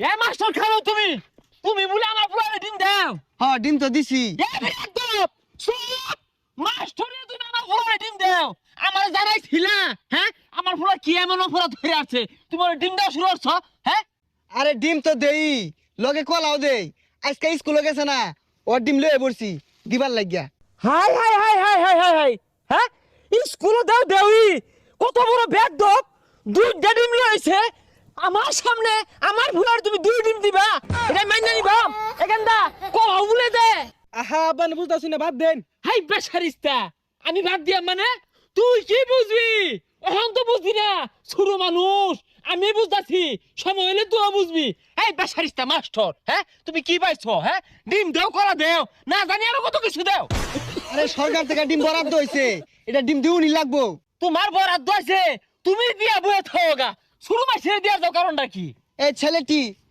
এ master খাও তুমি তুমি বলে আমার পুরো ডিম দাও হ্যাঁ ডিম তো দিছি। এ একদম সব মাস্টারে তুমি আমার পুরো ডিম দাও আমার জানাইছিলা হ্যাঁ আমার পুরো কি এমন অপরাধ হয়ে আছে তুমি ওর ডিম দাও শুরু করছো হ্যাঁ আরে ডিম তো দেই লগে কলাও দেই। আজকে স্কুলে গেছে না ওর ডিম লয়ে পড়ছি দিবার লাগিয়া। High high high high high high high হ্যাঁ স্কুলে দাও দেউই কত বড় ব্যাগ দপ দুইটা ডিম লইছে আমার সামনে আমার ভুলার তুমি দুই ডিম দিবা এটা মাইনা নিবা এখানটা কও বলে দে আহা আব্বান বুঝতাছি না বাদ দেন। হাই বেচারিস্তা আমি বাদ দিয়া মানে তুই কি বুঝবি এখন তো বুঝবি না ছোট মানুষ আমি বুঝতাছি সময় হলে তুই বুঝবি এই বেচারিস্তা মাস্টার হ্যাঁ তুমি কি পাইছো হ্যাঁ ডিম দেও করা দেও না জানি আরো কত কিছু দেও আরে সরকার থেকে ডিম বরাদ্দ হইছে এটা ডিম দিউনি লাগবো। তোমার বরাদ্দ আছে তুমি দিয়া বয়ে থাকোগা শুরু মাসে দেওয়ার দাও কারণটা কি? এই ছেলেটি